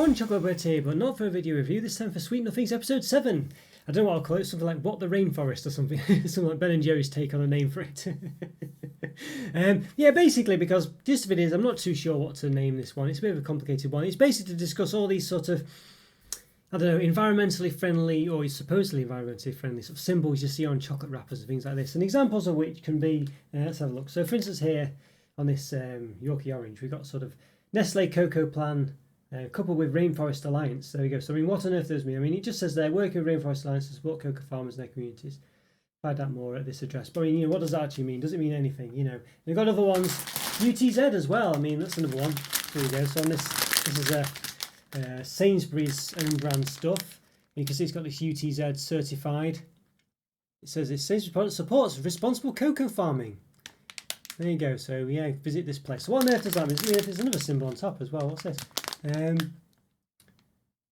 everyone, Chocolo here, but not for a video review, this time for Sweet Nothings episode 7. I don't know what I'll call it, something like What the Rainforest or something, something like Ben and Jerry's take on a name for it. Yeah, basically, because just of it is, I'm not too sure what to name this one. It's a bit of a complicated one. It's basically to discuss all these sort of, I don't know, environmentally friendly, or supposedly environmentally friendly sort of symbols you see on chocolate wrappers and things like this, and examples of which can be, let's have a look. So for instance here, on this Yorkie orange, we've got sort of Nestle Cocoa Plan, coupled with Rainforest Alliance. There we go. So I mean, what on earth does it mean? I mean, it just says they're working with Rainforest Alliance to support cocoa farmers and their communities. Find out more at this address. But I mean, you know, what does that actually mean? Does it mean anything? You know, they've got other ones. UTZ as well. I mean, that's another one. There we go. So on this is a Sainsbury's own brand stuff. You can see it's got this UTZ certified. It says it supports responsible cocoa farming. There you go. So yeah, visit this place. So what on earth does that mean? There's another symbol on top as well. What's this?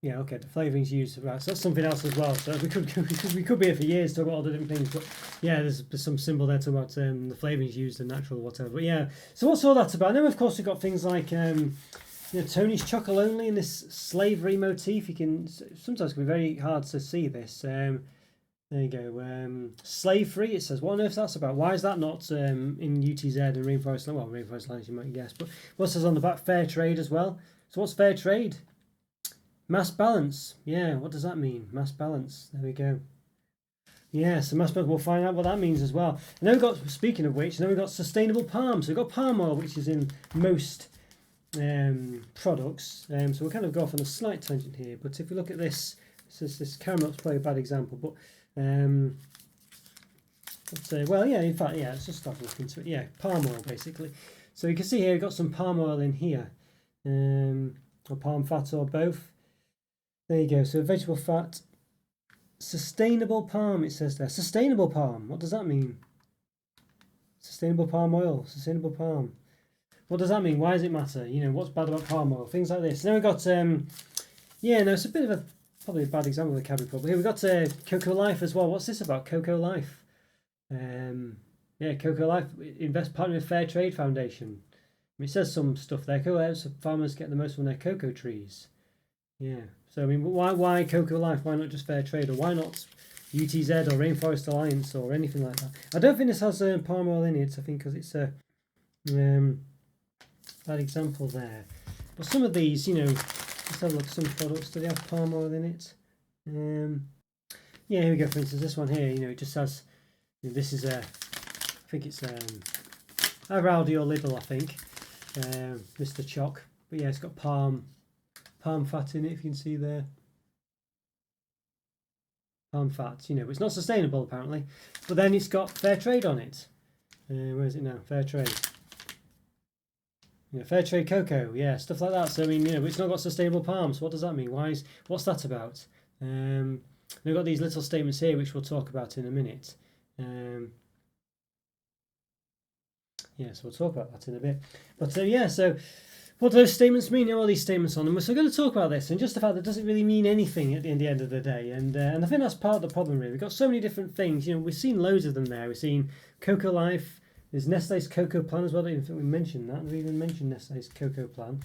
Yeah, okay, the flavourings used, right, so that's something else as well. So we could be here for years talking about all the different things, but yeah, there's some symbol there talking about the flavourings used and natural or whatever. But yeah, so what's all that about? And then of course we've got things like you know, Tony's Chocolo only in this slavery motif. You can sometimes it can be very hard to see this. There you go. Slave free. It says, what on earth that's about? Why is that not in UTZ and Rainforest? Well, Rainforest Alliance you might guess, but what says on the back? Fairtrade as well. So what's Fairtrade? Mass balance. Yeah, what does that mean? Mass balance. There we go. Yeah, so mass balance. We'll find out what that means as well. And then we've got, speaking of which, then we've got sustainable palm. So we've got palm oil, which is in most products. So we'll kind of go off on a slight tangent here. But if we look at this, this caramel's probably a bad example, but let's say, well, yeah, in fact, yeah, let's just start looking into it. Yeah, palm oil basically. So you can see here we've got some palm oil in here, or palm fat, or both. There you go. So vegetable fat, sustainable palm. It says there, sustainable palm. What does that mean? Sustainable palm oil, sustainable palm. What does that mean? Why does it matter? You know, what's bad about palm oil? Things like this. Then we've got, yeah, no, it's a bit of a probably a bad example of the Cadbury problem. Here we've got Cocoa Life as well. What's this about? Cocoa Life. Yeah, Cocoa Life invest partner with Fairtrade Foundation. It says some stuff there. Cocoa helps farmers get the most from their cocoa trees. Yeah. So I mean, why Cocoa Life? Why not just Fairtrade? Or why not UTZ or Rainforest Alliance or anything like that? I don't think this has palm oil in it. I think because it's a bad example there. But some of these, you know, let's have a look at some products. Do they have palm oil in it? Yeah, here we go. For instance, this one here, you know, it just has. You know, this is I think it's a Rowdy or Lidl, I think. Mr. Choc. But yeah, it's got palm fat in it, if you can see there. Palm fat, you know, it's not sustainable apparently. But then it's got Fairtrade on it. Where is it now? Fairtrade. Yeah, Fairtrade cocoa, yeah, stuff like that. So I mean, you know, it's not got sustainable palm. So what does that mean? What's that about? We've got these little statements here, which we'll talk about in a minute. Yeah, so we'll talk about that in a bit. But yeah, so what do those statements mean? You know, all these statements on them. So we're going to talk about this, and just the fact that it doesn't really mean anything at the end of the day. And I think that's part of the problem, really. We've got so many different things. You know, we've seen loads of them there. We've seen Cocoa Life. There's Nestle's Cocoa Plan as well. I don't even think we mentioned that. We even mentioned Nestle's Cocoa Plan.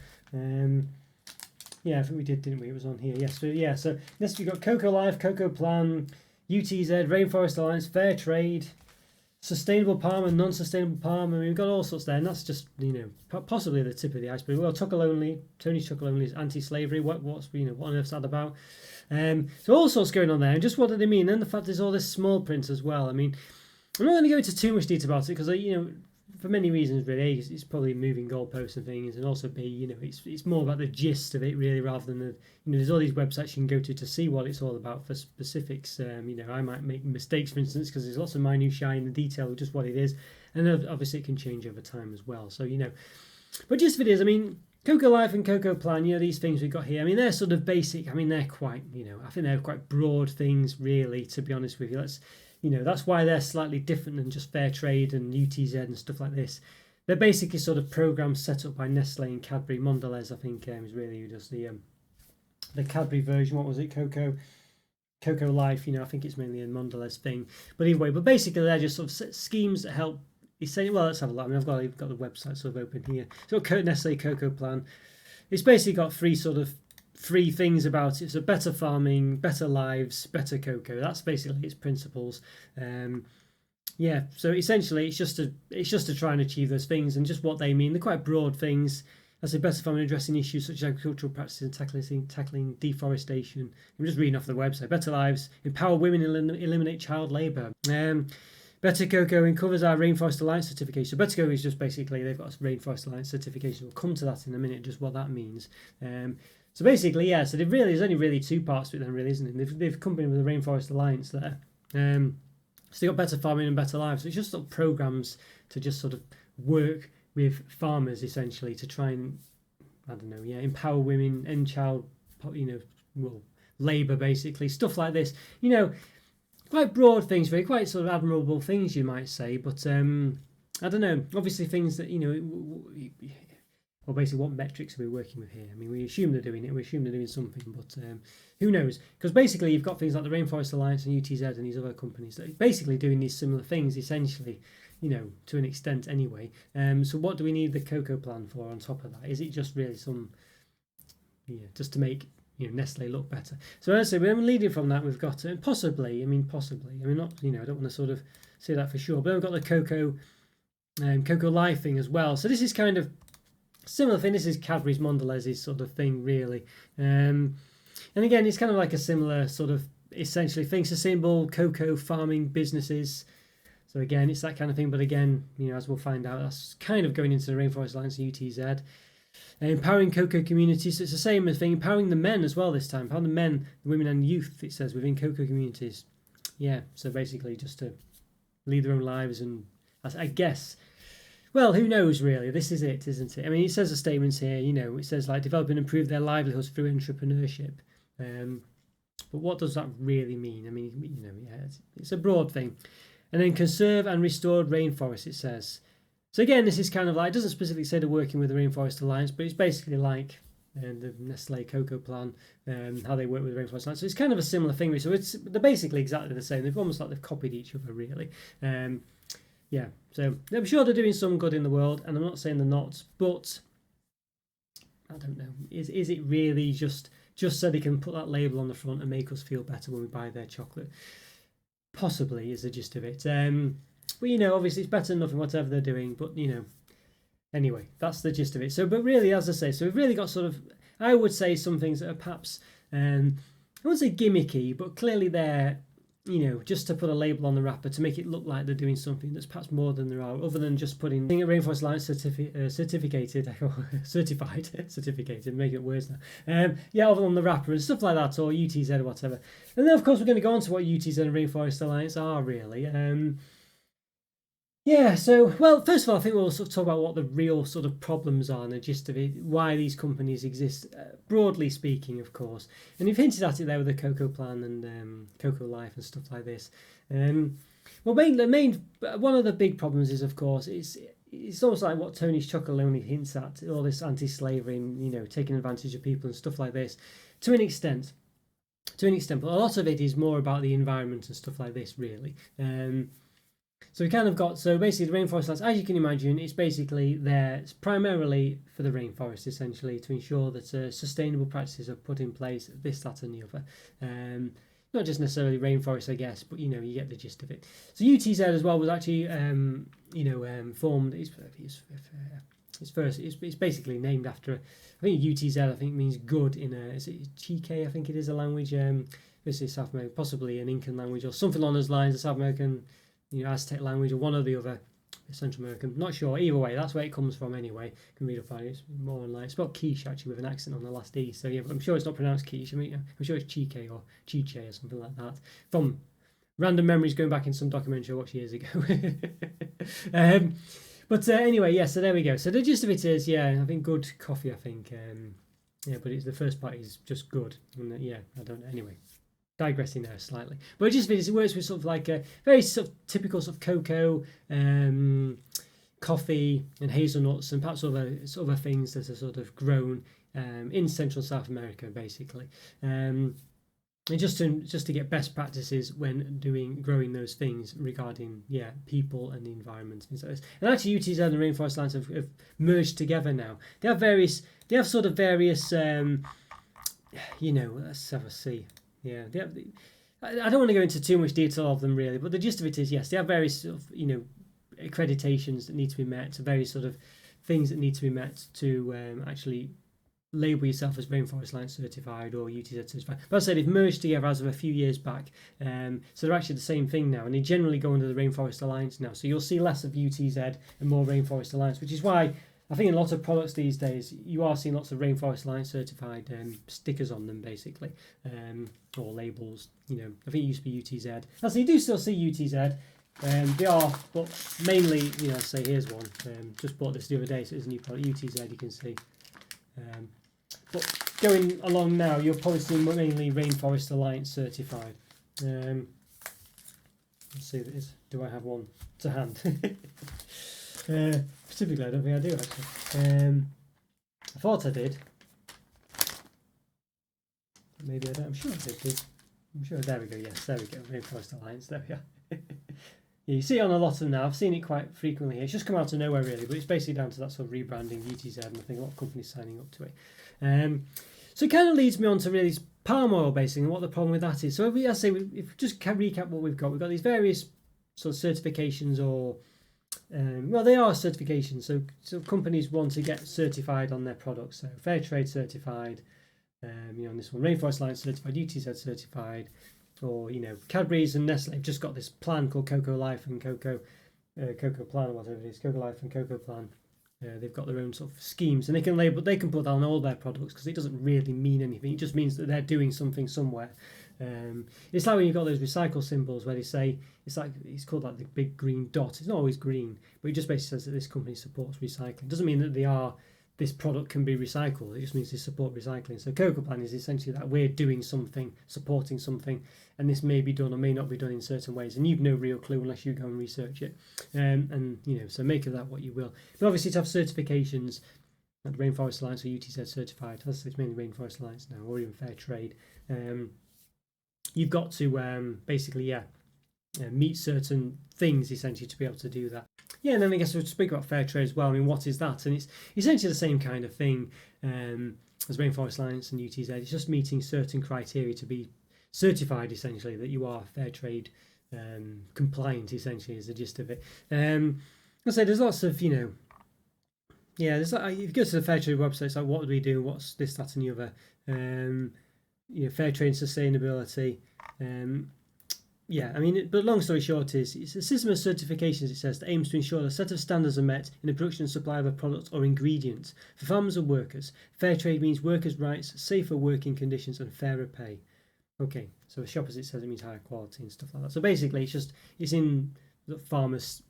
Yeah, I think we did, didn't we? It was on here. Yes. So yeah. So next we've got Cocoa Life, Cocoa Plan, UTZ, Rainforest Alliance, Fairtrade, sustainable palm and non-sustainable palm. I mean, we've got all sorts there, and that's just, you know, possibly the tip of the iceberg. Well, Chocolo only, Tony's Chocolo only is anti-slavery. What's you know, what on earth's that about? So all sorts going on there, and just what do they mean? And the fact there's all this small print as well. I mean, I'm not going to go into too much detail about it because, you know, for many reasons really. It's probably moving goalposts and things, and also you know, it's more about the gist of it really, rather than the, you know, there's all these websites you can go to see what it's all about for specifics. You know, I might make mistakes, for instance, because there's lots of minutiae in the detail of just what it is, and obviously it can change over time as well. So you know, but just for it is, I mean, Cocoa Life and Cocoa Plan, you know, these things we've got here. I mean, they're sort of basic. I mean, they're quite, you know, I think they're quite broad things, really. To be honest with you, you know, that's why they're slightly different than just Fairtrade and UTZ and stuff like this. They're basically sort of programs set up by Nestle and Cadbury. Mondelez, I think, is really who does the Cadbury version. What was it? Cocoa Life. You know, I think it's mainly a Mondelez thing. But anyway, basically they're just sort of schemes that help. He's saying, well, let's have a look. I mean, I've got the website sort of open here. So Nestle Cocoa Plan. It's basically got three sort of three things about it. So better farming, better lives, better cocoa. That's basically its principles. Yeah, so essentially it's just to try and achieve those things, and just what they mean. They're quite broad things. I say better farming, addressing issues such as agricultural practices and tackling deforestation. I'm just reading off the website. Better lives, empower women, eliminate child labour. Better cocoa covers our Rainforest Alliance certification. So better cocoa is just basically they've got a Rainforest Alliance certification. We'll come to that in a minute, just what that means. So basically, yeah. So there's only really two parts to it, then, really, isn't it? They've come in with the Rainforest Alliance there. So they've got better farming and better lives. So it's just sort of programs to just sort of work with farmers essentially to try and, I don't know, yeah, empower women, end child, labour basically, stuff like this. Quite broad things, very quite sort of admirable things, you might say. But I don't know. Obviously, things that well, basically, what metrics are we working with here? I mean, we assume they're doing it. We assume they're doing something, but who knows? Because basically, you've got things like the Rainforest Alliance and UTZ and these other companies that are basically doing these similar things, essentially, to an extent anyway. So what do we need the cocoa plan for on top of that? Is it just really just to make Nestle look better? So as I say, we're leading from that. We've got possibly. I mean, not. I don't want to sort of say that for sure. But then we've got the cocoa life thing as well. So this is kind of similar thing. This is Cadbury's Mondelez's sort of thing, really. And again, it's kind of like a similar sort of essentially thing. Sustainable cocoa farming businesses. So again, it's that kind of thing. But again, as we'll find out, that's kind of going into the Rainforest Alliance and UTZ. Empowering cocoa communities. So it's the same thing. Empowering the men as well this time. Empowering the men, the women and youth, it says, within cocoa communities. Yeah, so basically just to lead their own lives and, I guess, well, who knows really? This is it, isn't it? I mean, it says the statements here, it says like develop and improve their livelihoods through entrepreneurship. But what does that really mean? I mean, it's a broad thing. And then conserve and restore rainforests, it says. So again, this is kind of like, it doesn't specifically say they're working with the Rainforest Alliance, but it's basically like the Nestle Cocoa Plan, how they work with the Rainforest Alliance. So it's kind of a similar thing. So they're basically exactly the same. They've almost like they've copied each other, really. Yeah, so I'm sure they're doing some good in the world, and I'm not saying they're not, but I don't know. Is it really just so they can put that label on the front and make us feel better when we buy their chocolate? Possibly is the gist of it. But obviously it's better than nothing, whatever they're doing. But anyway, that's the gist of it. So, but really, as I say, so we've really got sort of, I would say, some things that are perhaps, I wouldn't say gimmicky, but clearly they're, just to put a label on the wrapper to make it look like they're doing something that's perhaps more than there are, other than just putting a Rainforest Alliance certificated, making it worse now. Other on the wrapper and stuff like that, or UTZ or whatever. And then, of course, we're going to go on to what UTZ and Rainforest Alliance are really. So, well, first of all, I think we'll sort of talk about what the real sort of problems are and the gist of it, why these companies exist, broadly speaking, of course. And you've hinted at it there with the Cocoa Plan and Cocoa Life and stuff like this. One of the big problems is, of course, it's almost like what Tony's Chocolonely hints at, all this anti-slavery and, taking advantage of people and stuff like this, to an extent. But a lot of it is more about the environment and stuff like this, really. So we kind of got, so basically the Rainforest Alliance, as you can imagine, it's basically there primarily for the rainforest, essentially, to ensure that sustainable practices are put in place, this, that and the other. Not just necessarily rainforest, I guess, but, you get the gist of it. So UTZ as well was actually, formed, it's basically named after, I think UTZ, I think means good in is it Chike, I think it is a language, this is South American, possibly an Incan language or something along those lines, a South American, Aztec language or one or the other, Central American, not sure. Either way, that's where it comes from anyway. You can read up on it. It's more like, it's spelled quiche actually with an accent on the last E. So yeah, but I'm sure it's not pronounced quiche. I'm sure it's Chike or Chiche or something like that. From random memories going back in some documentary I watched years ago. But anyway, so there we go. So the gist of it is, I think good coffee. I think, but it's the first part is just good. And I don't know. Anyway. Digressing there slightly, but it works with sort of like a very sort of typical sort of cocoa, coffee, and hazelnuts, and perhaps other things that are sort of grown in Central and South America, basically, and just to get best practices when growing those things regarding people and the environment and so on. And actually, UTZ and the Rainforest Alliance have merged together now. They have various let's have a see. Yeah, I don't want to go into too much detail of them really, but the gist of it is, yes, they have various sort of, accreditations that need to be met, various sort of things that need to be met to actually label yourself as Rainforest Alliance certified or UTZ certified. But as I said, they've merged together as of a few years back, so they're actually the same thing now, and they generally go under the Rainforest Alliance now. So you'll see less of UTZ and more Rainforest Alliance, which is why I think in a lot of products these days you are seeing lots of Rainforest Alliance certified stickers on them, basically, or labels. I think it used to be UTZ. So you do still see UTZ. They are, but mainly, say here's one. Just bought this the other day, so it's a new product. UTZ, you can see. But going along now, you'll probably see mainly Rainforest Alliance certified. Let's see if it is. Do I have one to hand? Specifically, I don't think I do actually. I thought I did. Maybe I don't. I'm sure I did. I'm sure. There we go. Yes, there we go. Rainforest Alliance. There we are. Yeah, you see it on a lot of them now. I've seen it quite frequently here. It's just come out of nowhere really, but it's basically down to that sort of rebranding UTZ, and I think a lot of companies signing up to it. So it kind of leads me on to really palm oil basically, and what the problem with that is. So if we just recap what we've got these various sort of certifications, or they are certifications. So companies want to get certified on their products. So Fairtrade certified, on this one, Rainforest Alliance certified, UTZ certified. Or Cadbury's and Nestle have just got this plan called Cocoa Life and Cocoa Plan, or whatever it is, Cocoa Life and Cocoa Plan. They've got their own sort of schemes, and they can put that on all their products because it doesn't really mean anything. It just means that they're doing something somewhere. It's like when you've got those recycle symbols where they say it's called like the big green dot. It's not always green, but it just basically says that this company supports recycling. It doesn't mean that this product can be recycled. It just means they support recycling. So Cocoa Plan is essentially that we're doing something, supporting something, and this may be done or may not be done in certain ways, and you've no real clue unless you go and research it. So make of that what you will. But obviously to have certifications like the Rainforest Alliance or UTZ certified, it's mainly Rainforest Alliance now, or even Fairtrade, you've got to meet certain things essentially to be able to do that. Yeah, and then I guess we'll speak about Fairtrade as well. I mean, what is that? And it's essentially the same kind of thing as Rainforest Alliance and UTZ. It's just meeting certain criteria to be certified, essentially, that you are Fairtrade compliant, essentially, is the gist of it. I say there's lots of, there's like, if you go to the Fairtrade website, it's like, what do we do? What's this, that, and the other? Fairtrade sustainability. But long story short it's a system of certifications, it says, that aims to ensure a set of standards are met in the production and supply of a product or ingredient for farmers and workers. Fair trade means workers' rights, safer working conditions, and fairer pay. Okay, so the shop, as it says, it means higher quality and stuff like that. So basically, it's in the farmers,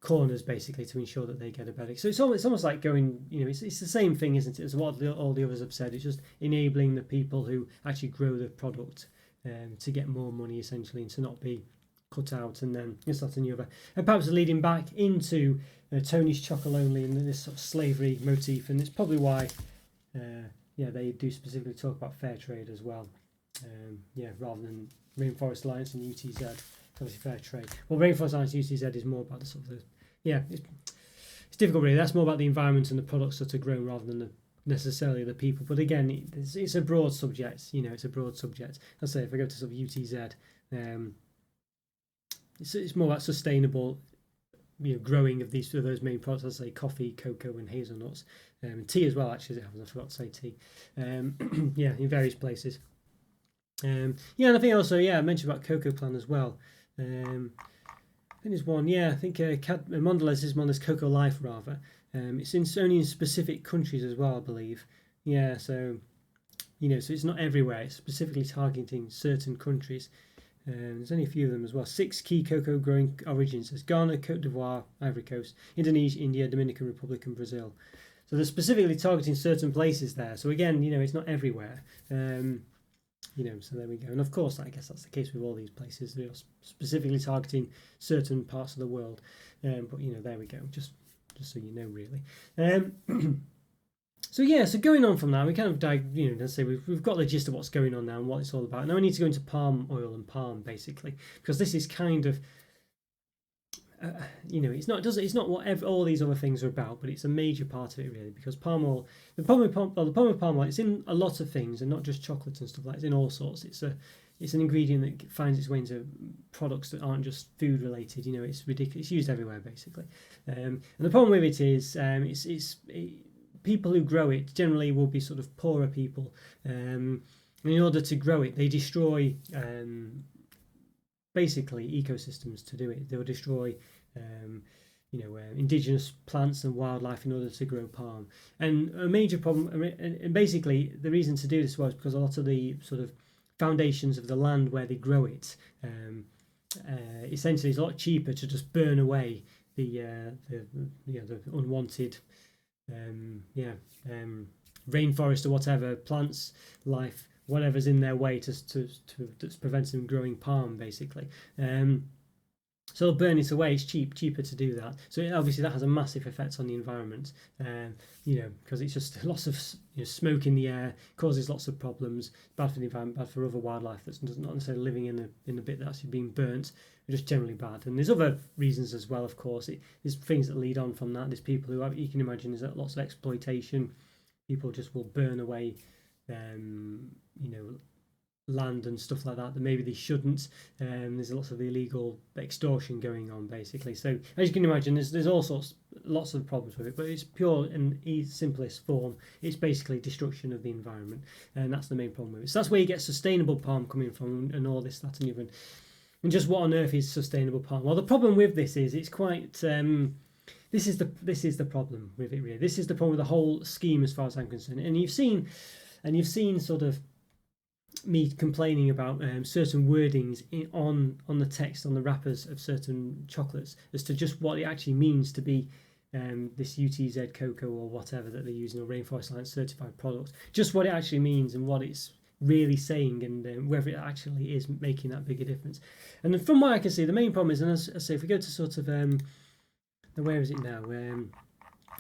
corners basically to ensure that they get a better. So it's almost like going, it's the same thing, isn't it, as what all the others have said. It's just enabling the people who actually grow the product to get more money essentially, and to not be cut out, and then this, that, and the other. And perhaps leading back into Tony's Chocolo only and this sort of slavery motif, and it's probably why they do specifically talk about fair trade as well, rather than Rainforest Alliance and UTZ. Obviously fair trade. Well, Rainforest Alliance and UTZ is more about the sort of it's difficult really. That's more about the environment and the products that are grown rather than necessarily the people. But again, it's a broad subject. It's a broad subject. I'll say if I go to sort of UTZ, it's more about sustainable, growing of those main products. I'll say coffee, cocoa, and hazelnuts, and tea as well. Actually, I forgot to say tea. In various places. And I think also I mentioned about Cocoa Plan as well. I think there's one. I think Mondelez is Mondelez Cocoa Life rather. It's only in specific countries as well, I believe. So it's not everywhere. It's specifically targeting certain countries. There's only a few of them as well. 6 key cocoa growing origins: there's Ghana, Cote d'Ivoire, Ivory Coast, Indonesia, India, Dominican Republic, and Brazil. So they're specifically targeting certain places there. So again, it's not everywhere. So there we go. And of course, I guess that's the case with all these places. They're specifically targeting certain parts of the world. But there we go. Just so you know, really. So going on from that, we kind of let's say we've got the gist of what's going on now and what it's all about. Now we need to go into palm oil and palm, basically, because this is kind of, it's not what all these other things are about, but it's a major part of it really, because palm oil, the problem with palm oil, it's in a lot of things and not just chocolates and stuff like that. It's in all sorts. It's an ingredient that finds its way into products that aren't just food related. It's ridiculous. It's used everywhere basically, and the problem with it is people who grow it generally will be sort of poorer people. And in order to grow it, they destroy basically ecosystems to do it. They will destroy indigenous plants and wildlife in order to grow palm. And a major problem, and basically the reason to do this was because a lot of the sort of foundations of the land where they grow it, essentially it's a lot cheaper to just burn away the unwanted rainforest or whatever, plants, life, whatever's in their way that's preventing them growing palm basically. So they'll burn it away. It's cheaper to do that. So obviously that has a massive effect on the environment, because it's just lots of smoke in the air, causes lots of problems, bad for the environment, bad for other wildlife that's not necessarily living in the bit that's being burnt, just generally bad. And there's other reasons as well, of course. There's things that lead on from that. There's people who you can imagine there's lots of exploitation. People just will burn away, land and stuff like that maybe they shouldn't. There's lots of illegal extortion going on basically. So as you can imagine, there's lots of problems with it, but it's pure in its simplest form. It's basically destruction of the environment, and that's the main problem with it. So that's where you get sustainable palm coming from, and all this, that, and even. And just what on earth is sustainable palm? Well, the problem with this is it's quite. This is the problem with it really. This is the problem with the whole scheme as far as I'm concerned. And you've seen sort of me complaining about certain wordings on the text, on the wrappers of certain chocolates, as to just what it actually means to be this UTZ cocoa or whatever that they're using, or Rainforest Alliance certified products, just what it actually means and what it's really saying, and whether it actually is making that big a difference. And from what I can see, the main problem is, and as I say, if we go to sort of where is it now?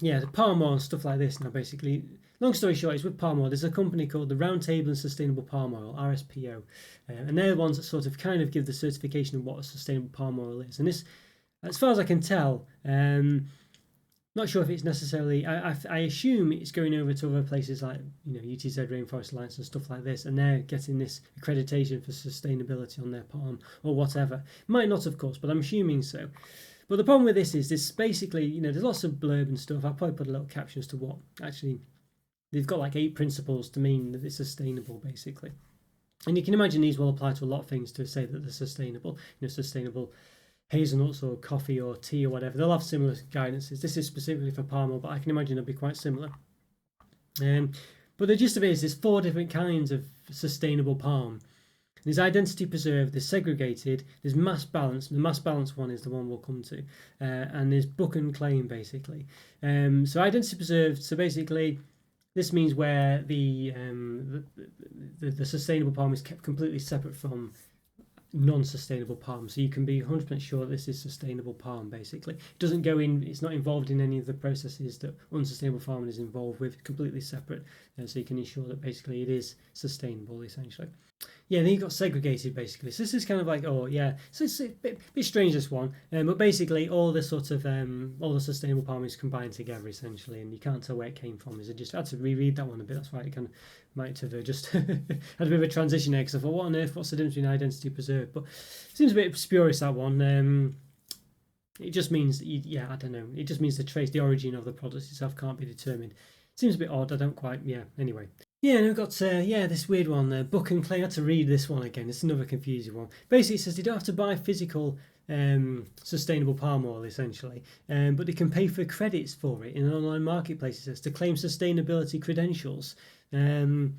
The palm oil and stuff like this now, basically. Long story short, is with palm oil, there's a company called the Roundtable and Sustainable Palm Oil, RSPO, and they're the ones that sort of kind of give the certification of what a sustainable palm oil is. And this, as far as I can tell, not sure if it's necessarily, I assume it's going over to other places like UTZ, Rainforest Alliance and stuff like this, and they're getting this accreditation for sustainability on their palm or whatever. Might not, of course, but I'm assuming so. But the problem with this is this basically, there's lots of blurb and stuff. I'll probably put a little caption as to what actually, they've got like 8 principles to mean that it's sustainable basically. And you can imagine these will apply to a lot of things to say that they're sustainable. Sustainable hazelnuts or coffee or tea or whatever. They'll have similar guidances. This is specifically for palm oil, but I can imagine they'll be quite similar. But the gist of it is there's 4 different kinds of sustainable palm. There's identity preserved, there's segregated, there's mass balance. The mass balance one is the one we'll come to, and there's book and claim basically. So identity preserved. So basically, this means where the sustainable palm is kept completely separate from non-sustainable palm, so you can be 100% sure this is sustainable palm basically. It doesn't go in, it's not involved in any of the processes that unsustainable farming is involved with, completely separate, so you can ensure that basically it is sustainable essentially. Then you've got segregated basically. So this is kind of like, so it's a bit strange, this one, but basically all the sort of all the sustainable palm is combined together essentially, and you can't tell where it came from. I just had to reread that one a bit. That's why it kind of might have just had a bit of a transition there, because I thought, what on earth, what's the difference between identity preserved? But it seems a bit spurious, that one. It just means I don't know, it just means the origin of the product itself can't be determined. It seems a bit odd. I don't quite, anyway. And we've got this weird one, book and claim. I had to read this one again. It's another confusing one. Basically, it says you don't have to buy physical sustainable palm oil essentially, but they can pay for credits for it in an online marketplace. It says to claim sustainability credentials. So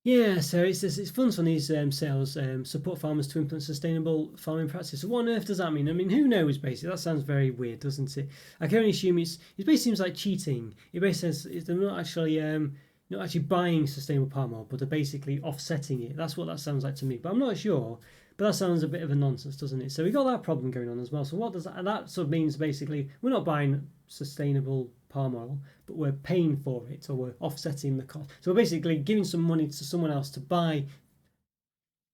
it's funds from these sales support farmers to implement sustainable farming practices. So what on earth does that mean? I mean, who knows? Basically, that sounds very weird, doesn't it? I can only assume it basically seems like cheating. It basically says they're not actually buying sustainable palm oil, but they're basically offsetting it. That's what that sounds like to me, but I'm not sure. But that sounds a bit of a nonsense, doesn't it? So we got that problem going on as well. So what does that? That sort of means basically we're not buying sustainable palm oil, but we're paying for it, or we're offsetting the cost. So we're basically giving some money to someone else to buy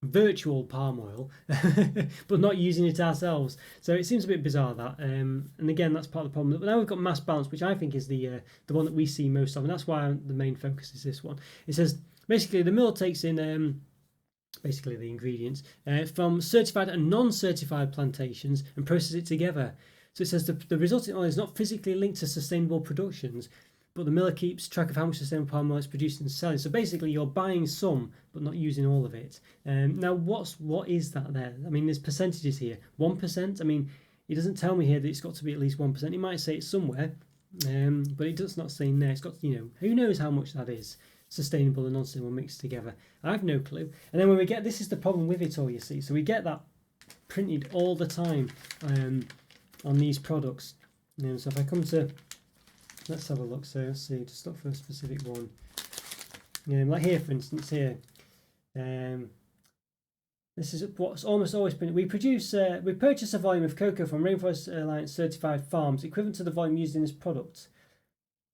virtual palm oil, but not using it ourselves. So it seems a bit bizarre that. And again, that's part of the problem. But now we've got mass balance, which I think is the one that we see most of, and that's why the main focus is this one. It says basically the mill takes in basically the ingredients from certified and non-certified plantations and processes it together. So it says the resulting oil is not physically linked to sustainable productions, but the miller keeps track of how much sustainable palm oil is produced and selling. So basically, you're buying some, but not using all of it. Now, what is that there? I mean, there's percentages here. 1%. I mean, it doesn't tell me here that it's got to be at least 1%. It might say it's somewhere, but it does not say in there. It's got, who knows how much that is sustainable and non-sustainable mixed together. I have no clue. And then when we get, this is the problem with it all, you see. So we get that printed all the time on these products. So if I come to, let's have a look. So let's see, just look for a specific one. Like here, for instance, here. This is what's almost always been. We purchase a volume of cocoa from Rainforest Alliance certified farms, equivalent to the volume used in this product.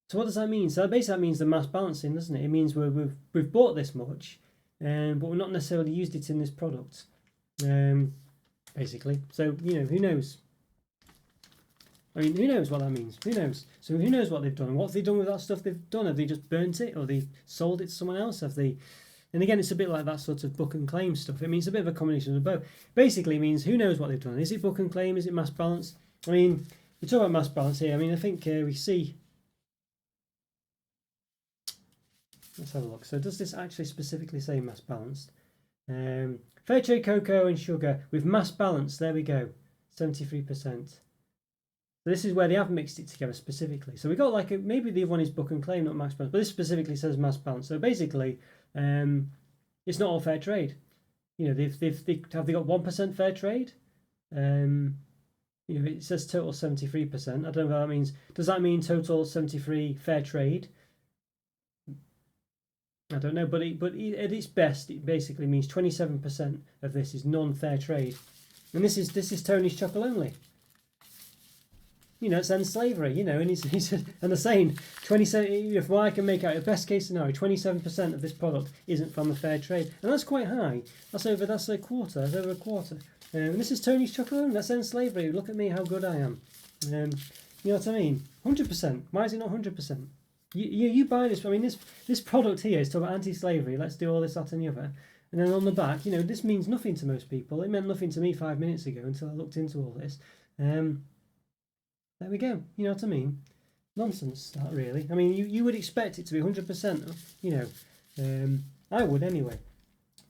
So what does that mean? So basically that means the mass balancing, doesn't it? It means we've bought this much, but we're not necessarily used it in this product. Basically, so who knows? I mean, who knows what that means? Who knows? So who knows what they've done? What have they done with that stuff they've done? Have they just burnt it, or they sold it to someone else? Have they? And again, it's a bit like that sort of book and claim stuff. It means a bit of a combination of both. Basically, it means who knows what they've done. Is it book and claim? Is it mass balance? I mean, we talk about mass balance here. I mean, I think we see. Let's have a look. So does this actually specifically say mass balanced? Fairtrade cocoa and sugar with mass balance. There we go, 73%. So this is where they have mixed it together specifically. So we got like maybe the other one is book and claim, not mass balance, but this specifically says mass balance. So basically, it's not all fair trade. Have they got 1% fair trade? It says total 73%. I don't know what that means. Does that mean total 73 fair trade? I don't know, but at its best, it basically means 27% of this is non-fair trade, and this is Tony's Chocolo only. It's end slavery. And he's and they're saying 27. If I can make out the best case scenario, 27% of this product isn't from the fair trade, and that's quite high. That's a quarter. That's over a quarter. And this is Tony's Chocolo. That's end slavery. Look at me, how good I am. You know what I mean? 100%. Why is it not 100%? You buy this. I mean, this product here is talking about anti-slavery. Let's do all this, that, and the other. And then on the back, this means nothing to most people. It meant nothing to me 5 minutes ago until I looked into all this. There we go. You know what I mean? Nonsense, that really. I mean, you would expect it to be 100%. I would anyway.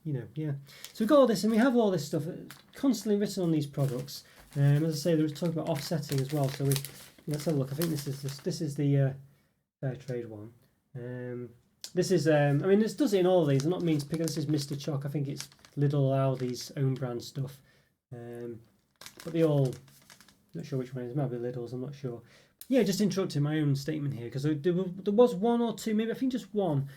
Yeah. So we've got all this, and we have all this stuff constantly written on these products. As I say, there was talk about offsetting as well. So let's have a look. I think this is the fair trade one. This is I mean, this does it in all of these. I'm not mean to pick. This is Mr. Choc. I think it's Lidl Aldi's own brand stuff. But they all, not sure which one it is. Maybe Lidl's. I'm not sure. Yeah, just interrupting my own statement here because there was one or two, maybe I think just one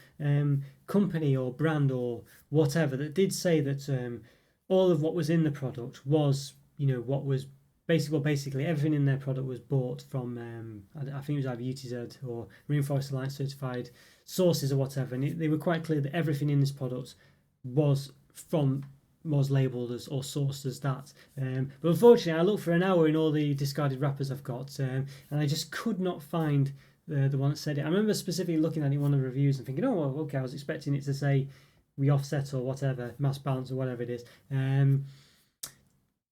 company or brand or whatever that did say that all of what was in the product was, what was basically everything in their product was bought from I think it was either UTZ or Rainforest Alliance certified sources or whatever, and they were quite clear that everything in this product was labelled as or sourced as that. But unfortunately, I looked for an hour in all the discarded wrappers I've got, and I just could not find the one that said it. I remember specifically looking at it in one of the reviews and thinking, oh, well, okay, I was expecting it to say we offset or whatever, mass balance or whatever it is.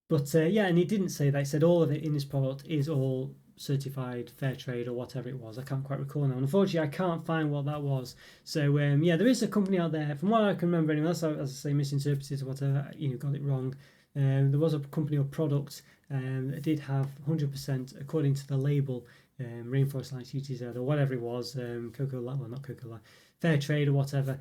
But yeah, and it didn't say that. It said all of it in this product is all certified fair trade or whatever it was. I can't quite recall now. And unfortunately, I can't find what that was. So yeah, there is a company out there, from what I can remember anyway, as I say, misinterpreted or whatever, got it wrong. There was a company or product that did have 100%, according to the label, Rainforest Alliance UTZ or whatever it was, fair trade or whatever,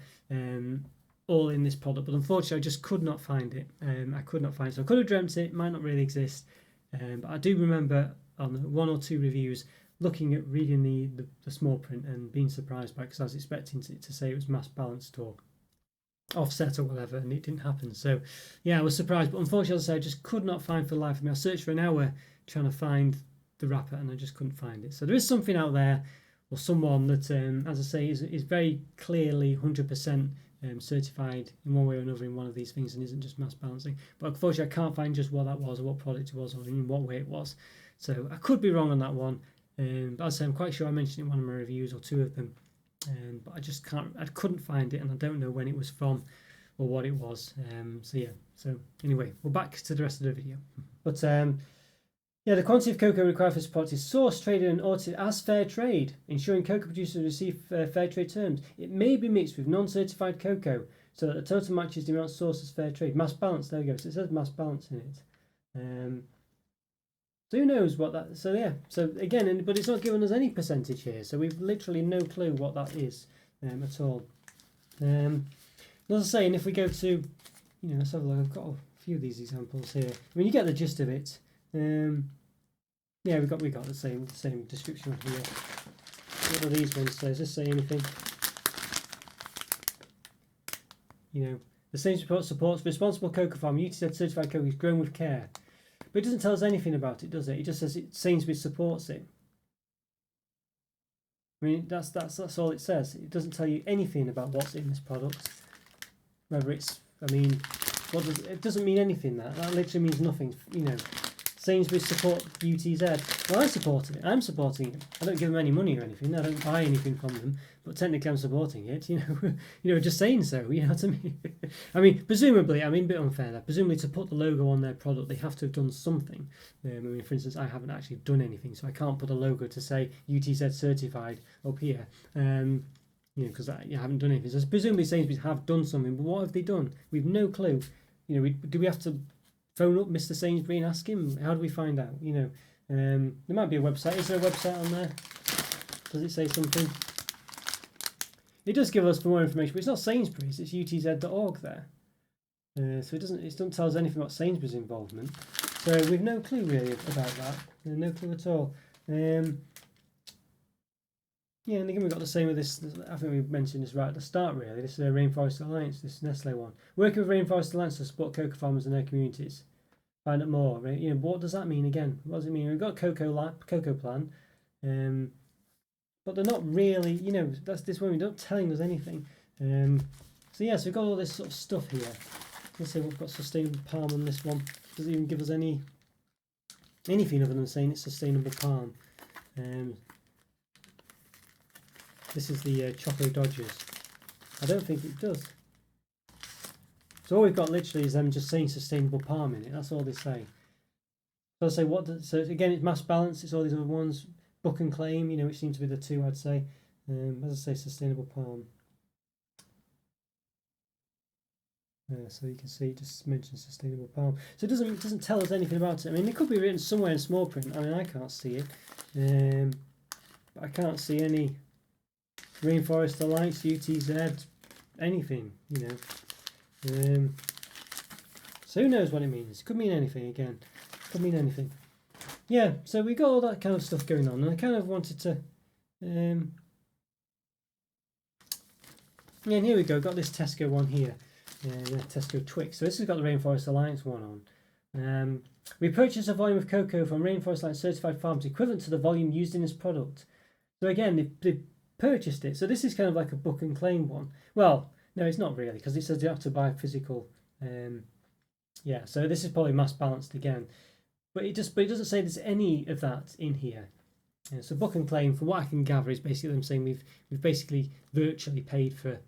all in this product. But unfortunately, I just could not find it. I could not find it. So I could have dreamt it might not really exist. But I do remember on one or two reviews reading the small print and being surprised by it, because I was expecting it to say it was mass balanced or offset or whatever, and it didn't happen. So yeah, I was surprised, but unfortunately, as I say, I just could not find for the life of me. I searched for an hour trying to find the wrapper and I just couldn't find it. So there is something out there, or someone that as I say is very clearly 100% certified in one way or another in one of these things and isn't just mass balancing. But unfortunately, I can't find just what that was or what product it was or in what way it was. So I could be wrong on that one. But as I say, I'm quite sure I mentioned it in one of my reviews or two of them. But I couldn't find it, and I don't know when it was from or what it was. So anyway, we're back to the rest of the video. But the quantity of cocoa required for this product is sourced, traded and audited as fair trade, ensuring cocoa producers receive fair trade terms. It may be mixed with non-certified cocoa so that the total matches the amount sourced as fair trade. Mass balance, there we go. So it says mass balance in it. So who knows what that... So again, but it's not giving us any percentage here, so we've literally no clue what that is at all. As I was saying, if we go to... let's have a look. I've got a few of these examples here. I mean, you get the gist of it. We got the same description here. What are these ones say? Does this say anything? The same supports responsible cocoa farm. UTZ certified cocoa is grown with care. But it doesn't tell us anything about it, does it? It just says Sainsbury's supports it. I mean, that's all it says. It doesn't tell you anything about what's in this product. Whether it's, it doesn't mean anything. That literally means nothing. Sainsbury's support UTZ. Well, I supported it. I'm supporting it. I don't give them any money or anything. I don't buy anything from them. But technically, I'm supporting it. Just saying so. You know what I mean? I mean, presumably, a bit unfair there. Presumably, to put the logo on their product, they have to have done something. For instance, I haven't actually done anything, so I can't put a logo to say UTZ certified up here. Because I haven't done anything. So presumably, Sainsbury's have done something. But what have they done? We've no clue. Do we have to phone up Mr. Sainsbury and ask him? How do we find out? There might be a website. Is there a website on there? Does it say something? It does give us for more information, but it's not Sainsbury's. It's utz.org there. So it doesn't tell us anything about Sainsbury's involvement. So we've no clue really about that. No clue at all. And again we've got the same with this. I think we mentioned this right at the start. Really, this is Rainforest Alliance, this Nestle one. Working with Rainforest Alliance to support cocoa farmers and their communities. Find out more. Right? What does that mean again? What does it mean? We've got cocoa plan. But they're not really, that's this one. They're not telling us anything. So we've got all this sort of stuff here. Let's say we've got sustainable palm on this one. Doesn't even give us anything other than saying it's sustainable palm. This is the Chocolo Dodgers. I don't think it does. So all we've got literally is them just saying sustainable palm in it. That's all they say. So I say so again, it's mass balance. It's all these other ones. Book and claim, which seem to be the two I'd say. As I say, sustainable palm. So you can see it just mentions sustainable palm. So it doesn't tell us anything about it. I mean, it could be written somewhere in small print. I mean, I can't see it. But I can't see any Rainforest Alliance, UTZ, anything. So who knows what it means? It could mean anything again. Could mean anything. So we got all that kind of stuff going on, and I kind of wanted to, and here we go, got this Tesco one here, Tesco Twix. So this has got the Rainforest Alliance one on. We purchased a volume of cocoa from Rainforest Alliance certified farms equivalent to the volume used in this product. So again, they purchased it. So this is kind of like a book and claim one. Well, no, it's not really, because it says you have to buy physical. So this is probably mass balanced again. But it doesn't say there's any of that in here. So book and claim, from what I can gather, is basically them saying we've basically virtually paid for,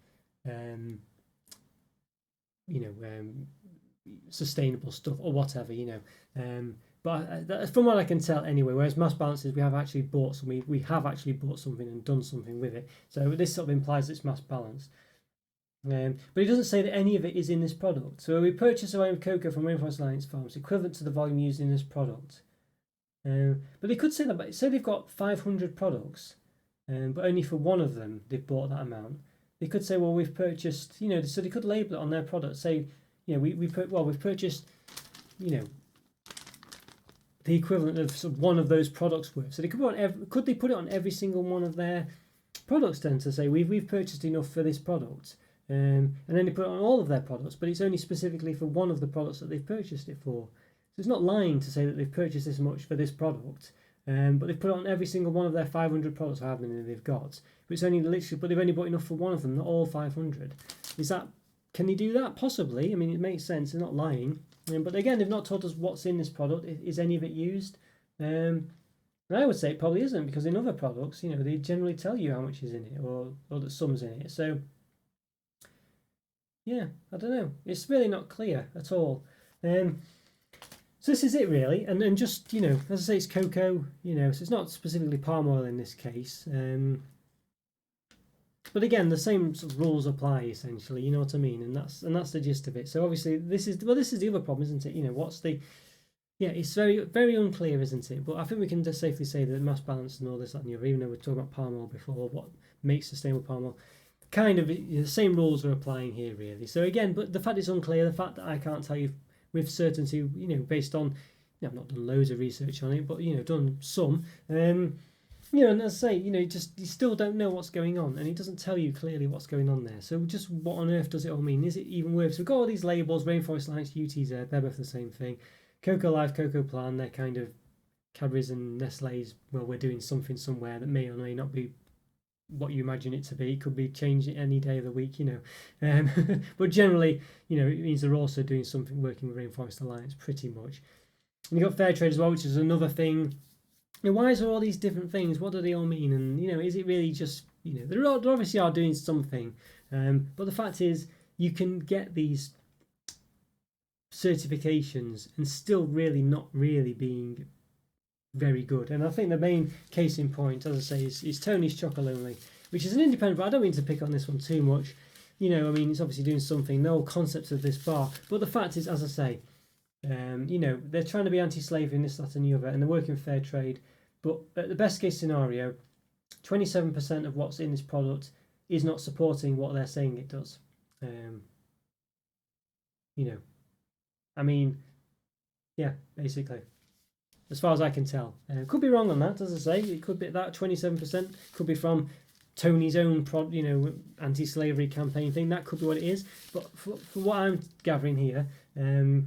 sustainable stuff or whatever, But from what I can tell anyway, whereas mass balance is we have actually bought something and done something with it. So this sort of implies it's mass balanced. But it doesn't say that any of it is in this product. So we purchase a volume of cocoa from Rainforest Alliance farms equivalent to the volume used in this product. But they could say that, but say they've got 500 products, but only for one of them they've bought that amount. They could say, well, we've purchased, so they could label it on their product. Say, we've purchased, the equivalent of sort of one of those products worth. So they could they put it on every single one of their products then to say we've purchased enough for this product. And then they put it on all of their products, but it's only specifically for one of the products that they've purchased it for. So it's not lying to say that they've purchased this much for this product, but they've put it on every single one of their 500 products, or however many they've got. But they've only bought enough for one of them, not all 500. Can they do that? Possibly. I mean, it makes sense. They're not lying. But again, they've not told us what's in this product. Is any of it used? And I would say it probably isn't, because in other products, they generally tell you how much is in it, or that some's in it. So yeah, I don't know. It's really not clear at all. So this is it really, and just as I say, it's cocoa. So it's not specifically palm oil in this case. But again, the same sort of rules apply essentially. You know what I mean? And that's the gist of it. So obviously, this is the other problem, isn't it? What's the it's very, very unclear, isn't it? But I think we can just safely say that mass balance and all this, that, and the other, even though we're talking about palm oil before, what makes sustainable palm oil, kind of the same rules are applying here, really. So again, but the fact it's unclear, the fact that I can't tell you with certainty, based on, I've not done loads of research on it, but done some, and as I say, you still don't know what's going on, and it doesn't tell you clearly what's going on there. So just what on earth does it all mean? Is it even worth? So we've got all these labels: Rainforest Alliance, UTZ, they're both the same thing. Cocoa Life, Cocoa Plan, they're kind of Cadbury's and Nestle's. Well, we're doing something somewhere that may or may not be what you imagine it to be. It could be changed any day of the week, but generally, it means they're also doing something, working with Rainforest Alliance, pretty much. And you've got Fairtrade as well, which is another thing. Why is there all these different things? What do they all mean? And is it really just they obviously are doing something, but the fact is, you can get these certifications and still really not really being very good. And I think the main case in point, as I say, is Tony's Chocolo, which is an independent, but I don't mean to pick on this one too much. It's obviously doing something, the whole concept of this bar. But the fact is, as I say, they're trying to be anti-slavery and this, that, and the other, and they're working fair trade. But at the best case scenario, 27% of what's in this product is not supporting what they're saying it does. I mean, yeah, basically, as far as I can tell. Could be wrong on that, as I say. It could be that 27% could be from Tony's own anti-slavery campaign thing. That could be what it is. But for what I'm gathering here, I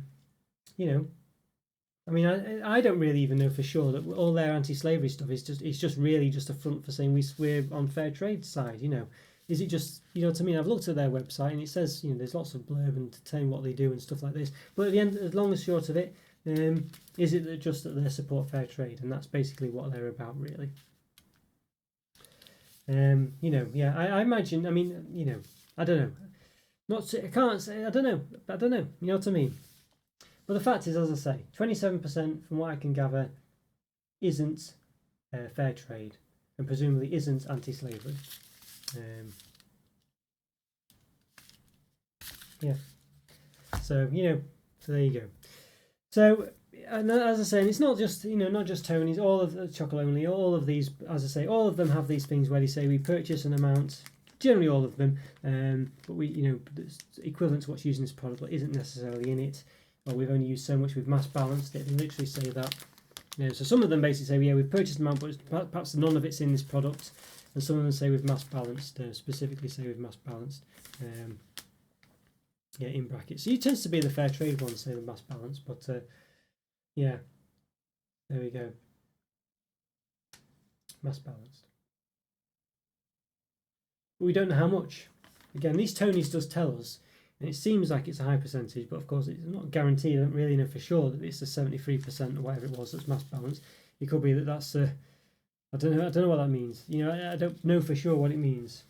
mean, I don't really even know for sure that all their anti-slavery stuff is just really just a front for saying we're on fair trade side. Is it just, what I mean? I've looked at their website and it says, there's lots of blurb and telling what they do and stuff like this. But at the end, as long as short of it, is it just that they support fair trade? And that's basically what they're about, really. I imagine, I mean, I don't know. I can't say, I don't know. You know what I mean? But the fact is, as I say, 27% from what I can gather isn't fair trade, and presumably isn't anti-slavery. So so there you go. So and as I say, it's not just not just Tony's, all of the Chocolo, all of these, as I say, all of them have these things where they say we purchase an amount, generally all of them, but we equivalent to what's used in this product but isn't necessarily in it, or we've only used so much, we've mass balanced it. They literally say that. So some of them basically say, we've purchased an amount, but perhaps none of it's in this product. And some of them say we've mass balanced, specifically say we've mass balanced. In brackets. So it tends to be the fair trade ones say the mass balance, but there we go. Mass balanced. But we don't know how much. Again, these Tonys does tell us, and it seems like it's a high percentage, but of course it's not guaranteed. I don't really know for sure that it's the 73% or whatever it was that's mass balanced. It could be that that's I don't know what that means. I don't know for sure what it means.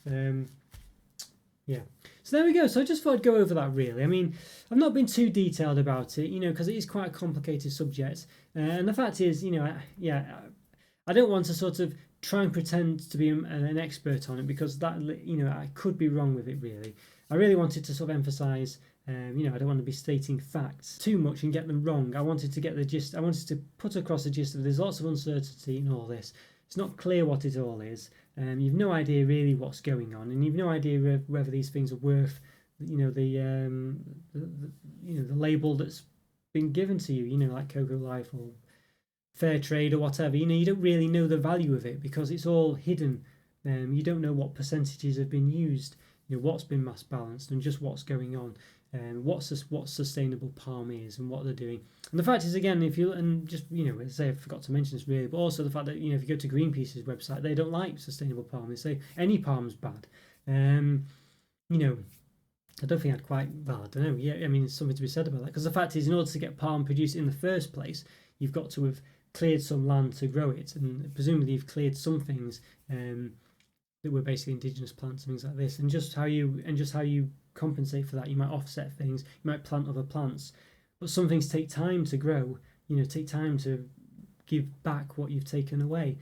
So there we go. So I just thought I'd go over that, really. I mean, I've not been too detailed about it, because it is quite a complicated subject. And the fact is, I don't want to sort of try and pretend to be an expert on it, because that, I could be wrong with it, really. I really wanted to sort of emphasise, I don't want to be stating facts too much and get them wrong. I wanted to get the gist. I wanted to put across the gist of there's lots of uncertainty in all this. It's not clear what it all is. You've no idea really what's going on, and you've no idea whether these things are worth, the label that's been given to you. Like Cocoa Life or Fair Trade or whatever. You don't really know the value of it because it's all hidden. You don't know what percentages have been used. What's been mass balanced and just what's going on. What sustainable palm is and what they're doing. And the fact is, again, if you as I say, I forgot to mention this really, but also the fact that if you go to Greenpeace's website, they don't like sustainable palm. They say any palm's bad. I don't think I'd quite, well, I don't know. Yeah, I mean, there's something to be said about that. Because the fact is, in order to get palm produced in the first place, you've got to have cleared some land to grow it. And presumably you've cleared some things that were basically indigenous plants and things like this. And just how you compensate for that, you might offset things, you might plant other plants. But some things take time to grow, take time to give back what you've taken away.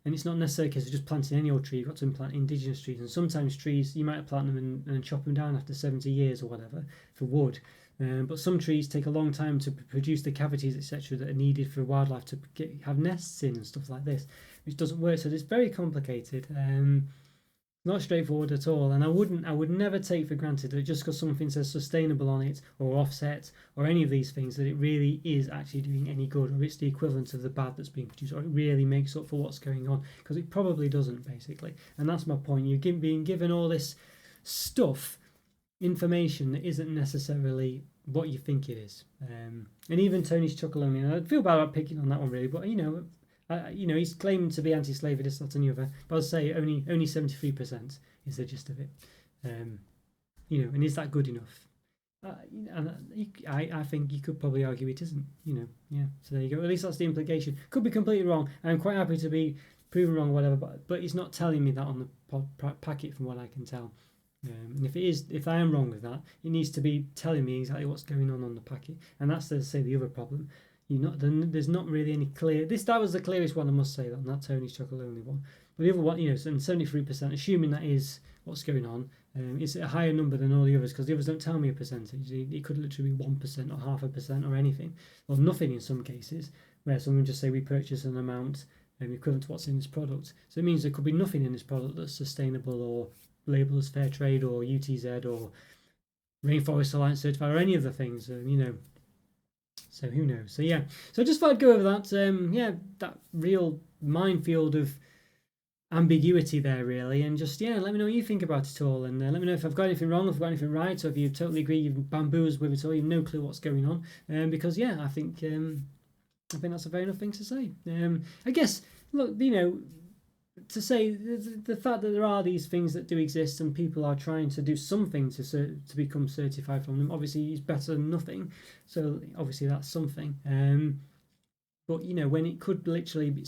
And it's not necessarily a case of just planting any old tree. You've got to plant indigenous trees. And sometimes trees, you might plant them and chop them down after 70 years or whatever for wood. But some trees take a long time to produce the cavities, etc., that are needed for wildlife to have nests in and stuff like this, which doesn't work. So it's very complicated. Not straightforward at all, and I would never take for granted that just because something says sustainable on it or offset or any of these things that it really is actually doing any good, or it's the equivalent of the bad that's being produced, or it really makes up for what's going on, because it probably doesn't, basically. And that's my point. You're being given all this stuff, information that isn't necessarily what you think it is. And even Tony's Chocolo, I feel bad about picking on that one really, but he's claiming to be anti-slavery, this, that, and the other. But I'll say only 73% is the gist of it. And is that good enough? I think you could probably argue it isn't. Yeah. So there you go. At least that's the implication. Could be completely wrong. I'm quite happy to be proven wrong, or whatever. But it's not telling me that on the packet, from what I can tell. And if I am wrong with that, it needs to be telling me exactly what's going on the packet. And that's, to say, the other problem. There's not really any clear. That was the clearest one, I must say, that Tony's Chocolo only one. But the other one, and 73%, assuming that is what's going on, it's a higher number than all the others, because the others don't tell me a percentage. It could literally be 1% or 0.5% or anything, or nothing in some cases, where someone just say we purchase an amount equivalent to what's in this product. So it means there could be nothing in this product that's sustainable or labelled as Fairtrade or UTZ or Rainforest Alliance certified or any of the things, So who knows? So yeah. So I just thought I'd go over that. That real minefield of ambiguity there, really, and just let me know what you think about it all, and let me know if I've got anything wrong, if I've got anything right, or if you totally agree, you've bamboozled with it all, you've no clue what's going on. Because I think that's a fair enough thing to say. I guess, look, to say the fact that there are these things that do exist and people are trying to do something to become certified from them, obviously is better than nothing. So obviously that's something. But when it could literally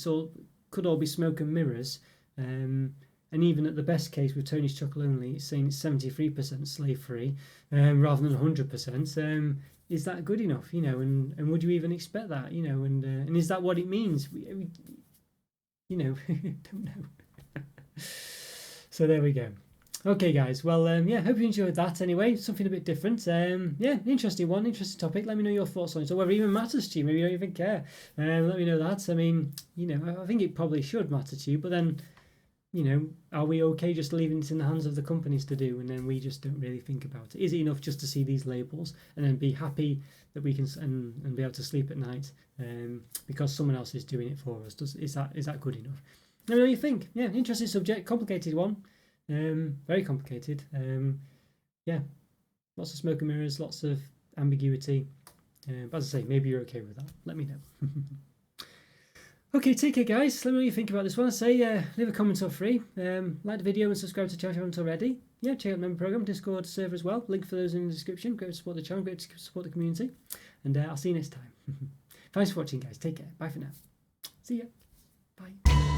could all be smoke and mirrors. And even at the best case with Tony's Chocolo only, it's saying it's 73% slave free rather than 100%. Is that good enough? And would you even expect that? And is that what it means? Don't know. So there we go. Okay, guys. Well, hope you enjoyed that anyway. Something a bit different. Interesting one, interesting topic. Let me know your thoughts on it, or whether it even matters to you. Maybe you don't even care. Let me know that. I mean, I think it probably should matter to you, but then, are we okay just leaving it in the hands of the companies to do, and then we just don't really think about it? Is it enough just to see these labels and then be happy that we can and be able to sleep at night because someone else is doing it for us? Is that good enough? Let me know what you think. Yeah, interesting subject, complicated one, very complicated. Lots of smoke and mirrors, lots of ambiguity. But as I say, maybe you're okay with that. Let me know. Okay, take care, guys. Let me know what you think about this one. I say, leave a comment or free. Like the video and subscribe to the channel if you haven't already. Yeah, check out the member program, Discord server as well. Link for those in the description. Great to support the channel, great to support the community. And I'll see you next time. Thanks for watching, guys. Take care. Bye for now. See ya. Bye.